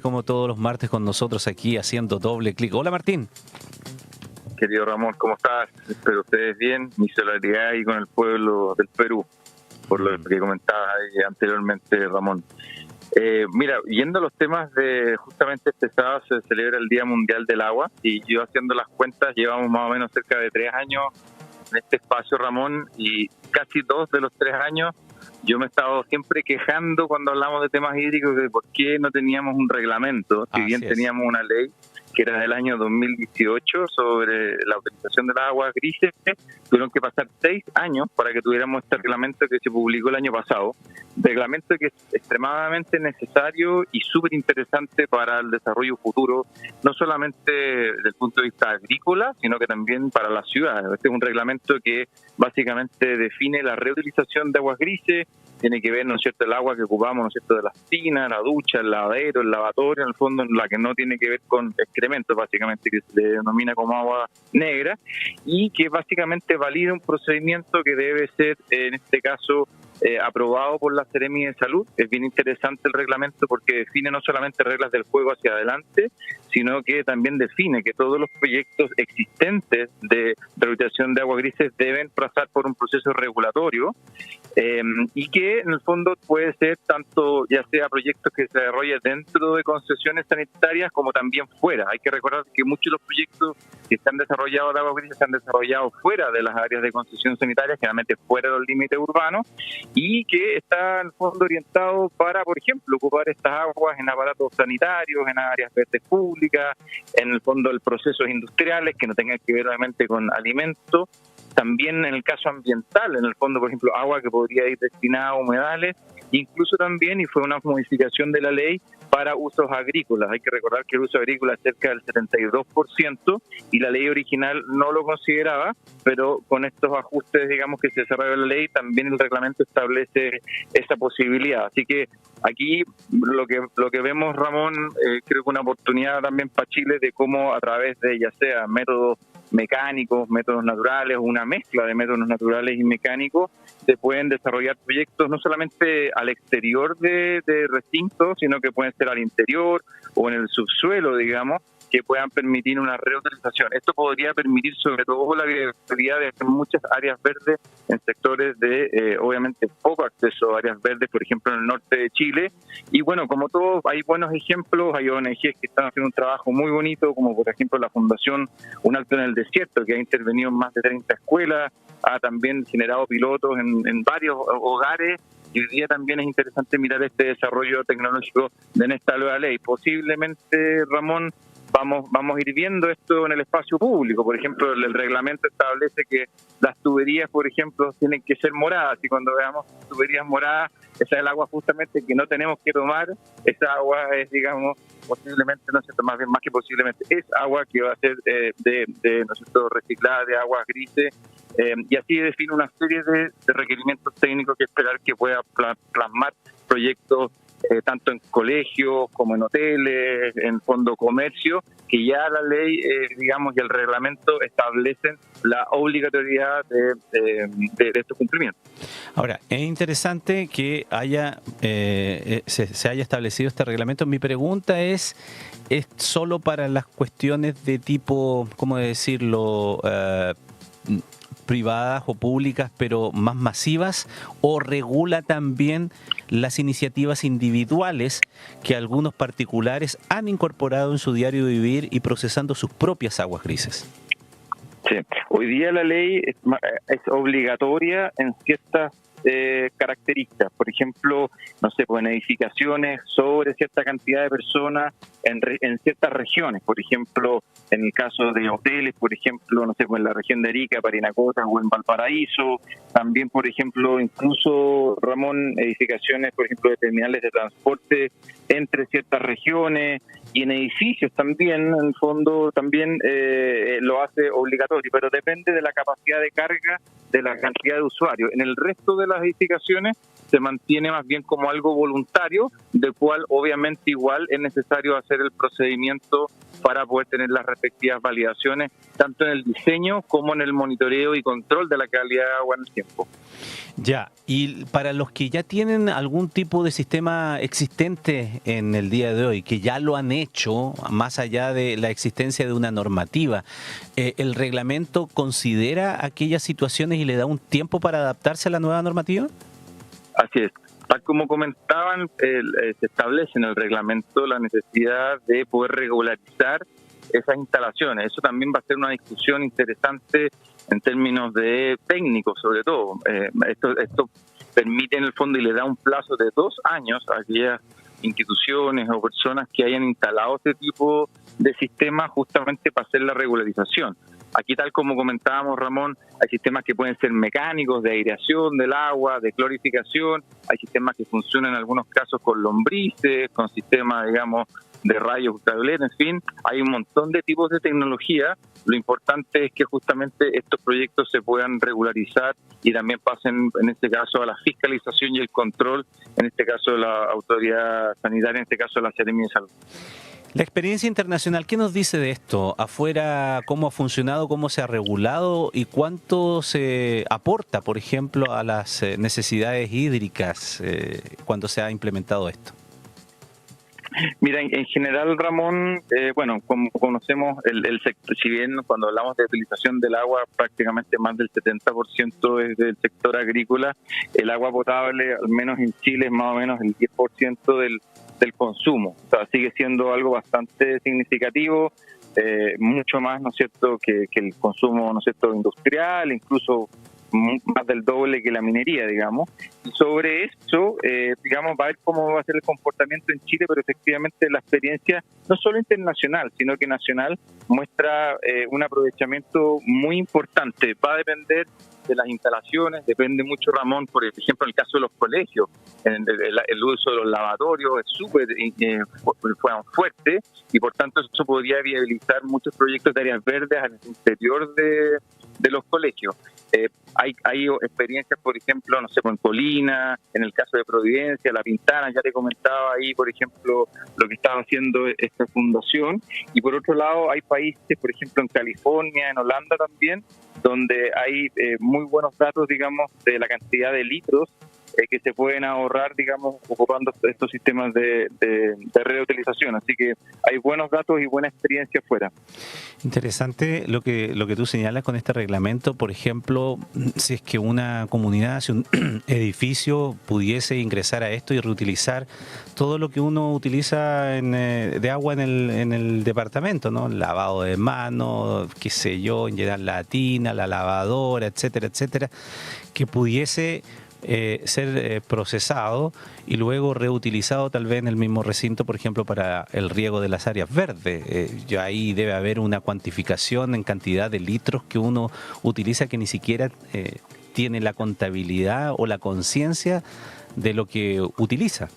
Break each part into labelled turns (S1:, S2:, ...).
S1: Como todos los martes con nosotros aquí haciendo doble clic. Hola Martín.
S2: Querido Ramón, ¿cómo estás? Espero ustedes bien. Mi solidaridad ahí con el pueblo del Perú, por lo que comentabas ahí anteriormente, Ramón. Mira, yendo a los temas de justamente este sábado se celebra el Día Mundial del Agua y yo haciendo las cuentas llevamos más o menos cerca de 3 años en este espacio, Ramón, y casi 2 de los 3 años yo me he estado siempre quejando cuando hablamos de temas hídricos de por qué no teníamos un reglamento, si bien teníamos una ley que era del año 2018 sobre la utilización de las aguas grises. Tuvieron que pasar 6 años para que tuviéramos este reglamento que se publicó el año pasado, reglamento que es extremadamente necesario y súper interesante para el desarrollo futuro, no solamente desde el punto de vista agrícola, sino que también para las ciudades. Este es un reglamento que básicamente define la reutilización de aguas grises, tiene que ver, ¿no es cierto?, el agua que ocupamos, ¿no es cierto?, de las tinas, la ducha, el lavadero, el lavatorio, en el fondo, la que no tiene que ver con excrementos, básicamente, que se denomina como agua negra, y que básicamente valida un procedimiento que debe ser, en este caso, aprobado por la Seremi de Salud. Es bien interesante el reglamento porque define no solamente reglas del juego hacia adelante, sino que también define que todos los proyectos existentes de reutilización de aguas grises deben pasar por un proceso regulatorio y que en el fondo puede ser tanto ya sea proyectos que se desarrollen dentro de concesiones sanitarias como también fuera. Hay que recordar que muchos de los proyectos que están desarrollados de aguas grises se han desarrollado fuera de las áreas de concesión sanitaria, generalmente fuera de los límites urbanos, y que está en el fondo orientado para, por ejemplo, ocupar estas aguas en aparatos sanitarios, en áreas verdes públicas, en el fondo de procesos industriales que no tengan que ver obviamente con alimentos. También en el caso ambiental, en el fondo, por ejemplo, agua que podría ir destinada a humedales, incluso también, y fue una modificación de la ley, para usos agrícolas. Hay que recordar que el uso agrícola es cerca del 72% y la ley original no lo consideraba, pero con estos ajustes, digamos, que se desarrolló la ley, también el reglamento establece esa posibilidad. Así que aquí lo que vemos, Ramón, creo que una oportunidad también para Chile de cómo a través de ya sea métodos mecánicos, métodos naturales, una mezcla de métodos naturales y mecánicos, se pueden desarrollar proyectos no solamente al exterior de recintos, sino que pueden ser al interior o en el subsuelo, digamos, que puedan permitir una reutilización. Esto podría permitir sobre todo la viabilidad de muchas áreas verdes en sectores de, obviamente, poco acceso a áreas verdes, por ejemplo, en el norte de Chile. Y bueno, como todos, hay buenos ejemplos, hay ONGs que están haciendo un trabajo muy bonito, como por ejemplo la Fundación Un Alto en el Desierto, que ha intervenido en más de 30 escuelas, ha también generado pilotos en varios hogares. Y hoy día también es interesante mirar este desarrollo tecnológico de esta nueva ley. Posiblemente, Ramón, vamos a ir viendo esto en el espacio público. Por ejemplo, el reglamento establece que las tuberías, por ejemplo, tienen que ser moradas, y cuando veamos tuberías moradas, esa es el agua justamente que no tenemos que tomar. Esa agua es, digamos, posiblemente, no sé, más bien más que posiblemente, es agua que va a ser no sé, reciclada de aguas grises, y así define una serie de requerimientos técnicos que esperar que pueda plasmar proyectos tanto en colegios como en hoteles, en fondo comercio, que ya la ley, digamos, y el reglamento establecen la obligatoriedad de estos cumplimientos.
S1: Ahora, es interesante que se haya establecido este reglamento. Mi pregunta ¿es solo para las cuestiones de tipo, cómo decirlo, privadas o públicas, pero más masivas, o regula también las iniciativas individuales que algunos particulares han incorporado en su diario vivir y procesando sus propias aguas grises?
S2: Sí, hoy día la ley es obligatoria en ciertas características. Por ejemplo, no sé, pues en edificaciones sobre cierta cantidad de personas en ciertas regiones. Por ejemplo, en el caso de hoteles, por ejemplo, no sé, pues en la región de Arica, Parinacota o en Valparaíso. También, por ejemplo, incluso, Ramón, edificaciones, por ejemplo, de terminales de transporte entre ciertas regiones, y en edificios también, en el fondo, también lo hace obligatorio, pero depende de la capacidad de carga de la cantidad de usuarios. En el resto de las edificaciones se mantiene más bien como algo voluntario, del cual obviamente igual es necesario hacer el procedimiento para poder tener las respectivas validaciones, tanto en el diseño como en el monitoreo y control de la calidad de agua en el tiempo.
S1: Ya, y para los que ya tienen algún tipo de sistema existente en el día de hoy, que ya lo han hecho, más allá de la existencia de una normativa, ¿el reglamento considera aquellas situaciones y le da un tiempo para adaptarse a la nueva normativa?
S2: Así es. Tal como comentaban, se establece en el reglamento la necesidad de poder regularizar esas instalaciones. Eso también va a ser una discusión interesante en términos de técnicos, sobre todo. Esto permite en el fondo y le da un plazo de 2 años a aquellas instituciones o personas que hayan instalado este tipo de sistemas justamente para hacer la regularización. Aquí, tal como comentábamos, Ramón, hay sistemas que pueden ser mecánicos, de aireación del agua, de clorificación, hay sistemas que funcionan en algunos casos con lombrices, con sistemas, digamos, de rayos ultravioleta, en fin, hay un montón de tipos de tecnología. Lo importante es que justamente estos proyectos se puedan regularizar y también pasen, en este caso, a la fiscalización y el control, en este caso de la autoridad sanitaria, en este caso de la Seremi de Salud.
S1: La experiencia internacional, ¿qué nos dice de esto? Afuera, ¿cómo ha funcionado, cómo se ha regulado y cuánto se aporta, por ejemplo, a las necesidades hídricas cuando se ha implementado esto?
S2: Mira, en general, Ramón, bueno, como conocemos el sector, si bien cuando hablamos de utilización del agua, prácticamente más del 70% es del sector agrícola, el agua potable, al menos en Chile, es más o menos el 10% del consumo. O sea, sigue siendo algo bastante significativo, mucho más, ¿no es cierto?, que el consumo, ¿no es cierto?, industrial, incluso más del doble que la minería, digamos. Y sobre eso, digamos, va a ver cómo va a ser el comportamiento en Chile, pero efectivamente la experiencia, no solo internacional, sino que nacional, muestra un aprovechamiento muy importante. Va a depender de las instalaciones, depende mucho, Ramón, por ejemplo, en el caso de los colegios, el uso de los lavatorios es súper fuerte y por tanto eso podría viabilizar muchos proyectos de áreas verdes al interior de los colegios. Hay experiencias, por ejemplo, no sé, en Colina, en el caso de Providencia, La Pintana, ya te comentaba ahí, por ejemplo, lo que estaba haciendo esta fundación. Y por otro lado, hay países, por ejemplo, en California, en Holanda también, donde hay muy buenos datos, digamos, de la cantidad de litros que se pueden ahorrar, digamos, ocupando estos sistemas de reutilización. Así que hay buenos datos y buena experiencia afuera.
S1: Interesante lo que tú señalas con este reglamento. Por ejemplo, si es que una comunidad, si un edificio pudiese ingresar a esto y reutilizar todo lo que uno utiliza de agua en el departamento, ¿no? El lavado de manos, qué sé yo, llenar la tina, la lavadora, etcétera, etcétera, que pudiese ser procesado y luego reutilizado tal vez en el mismo recinto, por ejemplo, para el riego de las áreas verdes. Ya ahí debe haber una cuantificación en cantidad de litros que uno utiliza que ni siquiera tiene la contabilidad o la conciencia de lo que utiliza.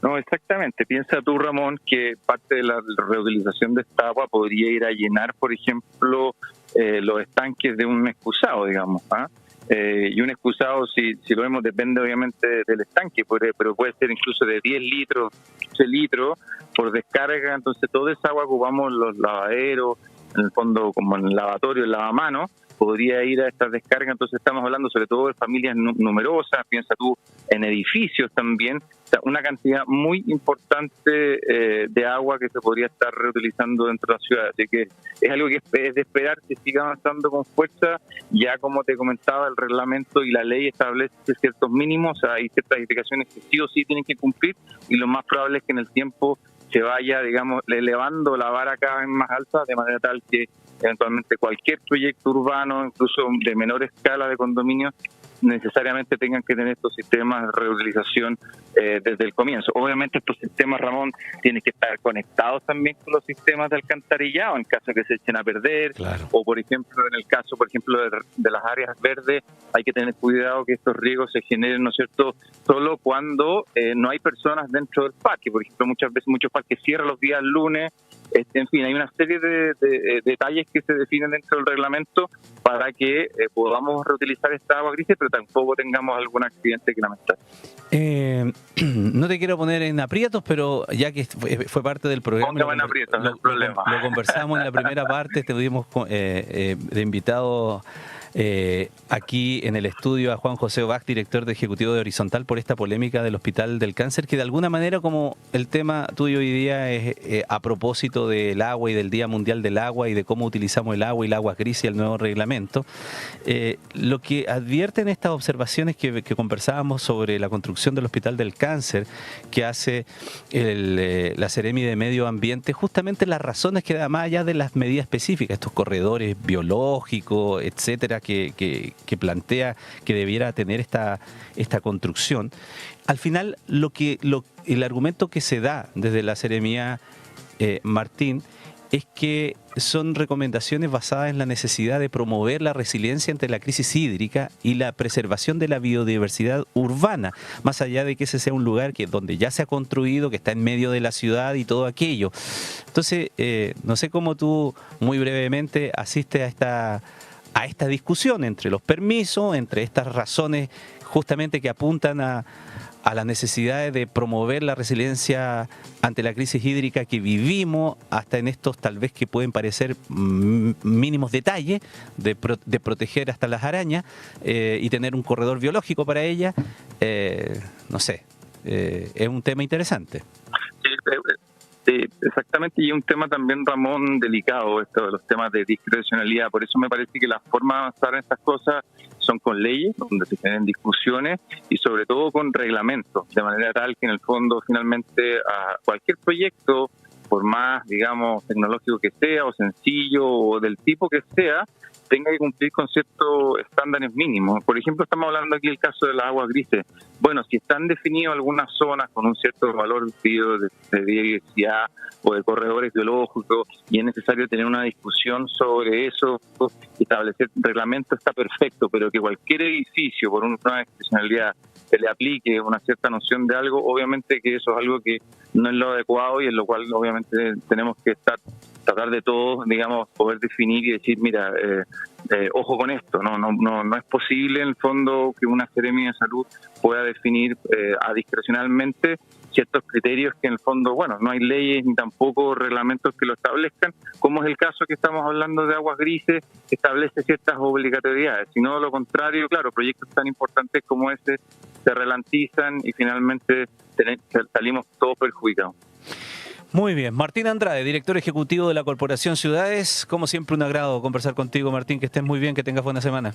S2: No, exactamente. Piensa tú, Ramón, que parte de la reutilización de esta agua podría ir a llenar, por ejemplo, los estanques de un excusado, digamos, ¿ah? Y un excusado, si lo vemos, depende obviamente del estanque, pero puede ser incluso de 10 litros, 12 litros por descarga. Entonces, toda esa agua que ocupamos los lavaderos, en el fondo como en el lavatorio, el lavamanos, podría ir a estas descargas. Entonces, estamos hablando sobre todo de familias numerosas, piensa tú en edificios también. O sea, una cantidad muy importante de agua que se podría estar reutilizando dentro de la ciudad. Así que es algo que es de esperar que siga avanzando con fuerza. Ya como te comentaba, el reglamento y la ley establece ciertos mínimos, hay ciertas indicaciones que sí o sí tienen que cumplir y lo más probable es que en el tiempo se vaya, digamos, elevando la vara cada vez más alta, de manera tal que eventualmente cualquier proyecto urbano, incluso de menor escala de condominios, necesariamente tengan que tener estos sistemas de reutilización desde el comienzo. Obviamente estos sistemas, Ramón, tienen que estar conectados también con los sistemas de alcantarillado en caso de que se echen a perder.
S1: Claro.
S2: O por ejemplo, en el caso, por ejemplo, de las áreas verdes, hay que tener cuidado que estos riegos se generen, ¿no es cierto?, solo cuando no hay personas dentro del parque. Por ejemplo, muchas veces muchos parques cierran los días lunes En fin, hay una serie de detalles que se definen dentro del reglamento para que podamos reutilizar esta agua gris, pero tampoco tengamos algún accidente que lamentar.
S1: No te quiero poner en aprietos, pero ya que fue parte del programa,
S2: Póngame en aprietos, no hay problema.
S1: Lo conversamos en la primera parte, te tuvimos de invitado aquí en el estudio a Juan José Obach, director de Ejecutivo de Horizontal, por esta polémica del Hospital del Cáncer, que de alguna manera, como el tema tuyo hoy día es a propósito del agua y del Día Mundial del Agua y de cómo utilizamos el agua gris y el nuevo reglamento, lo que advierten estas observaciones que conversábamos sobre la construcción del Hospital del Cáncer que hace la Seremi de Medio Ambiente, justamente las razones que da más allá de las medidas específicas, estos corredores biológicos, etcétera, que plantea que debiera tener esta construcción. Al final, el argumento que se da desde la Seremía, Martín, es que son recomendaciones basadas en la necesidad de promover la resiliencia ante la crisis hídrica y la preservación de la biodiversidad urbana, más allá de que ese sea un lugar donde ya se ha construido, que está en medio de la ciudad y todo aquello. Entonces, no sé cómo tú, muy brevemente, asistes a esta discusión entre los permisos, entre estas razones justamente que apuntan a las necesidades de promover la resiliencia ante la crisis hídrica que vivimos, hasta en estos tal vez que pueden parecer mínimos detalles de proteger hasta las arañas y tener un corredor biológico para ellas. No sé, es un tema interesante.
S2: Sí, exactamente, y un tema también, Ramón, delicado, esto de los temas de discrecionalidad. Por eso me parece que la forma de avanzar en estas cosas son con leyes, donde se tienen discusiones, y sobre todo con reglamentos, de manera tal que en el fondo finalmente a cualquier proyecto, por más, digamos, tecnológico que sea, o sencillo, o del tipo que sea, tenga que cumplir con ciertos estándares mínimos. Por ejemplo, estamos hablando aquí del caso de las aguas grises. Bueno, si están definidas algunas zonas con un cierto valor de biodiversidad o de corredores biológicos y es necesario tener una discusión sobre eso, establecer reglamento, está perfecto, pero que cualquier edificio, por una excepcionalidad, se le aplique una cierta noción de algo, obviamente que eso es algo que no es lo adecuado y en lo cual obviamente tenemos que tratar de todos, digamos, poder definir y decir, mira, ojo con esto, no es posible en el fondo que una Seremi de Salud pueda definir discrecionalmente ciertos criterios que en el fondo, bueno, no hay leyes ni tampoco reglamentos que lo establezcan, como es el caso que estamos hablando de aguas grises, que establece ciertas obligatoriedades, sino lo contrario, claro, proyectos tan importantes como ese se ralentizan y finalmente salimos todos perjudicados.
S1: Muy bien, Martín Andrade, director ejecutivo de la Corporación Ciudades, como siempre un agrado conversar contigo, Martín, que estés muy bien, que tengas buena semana.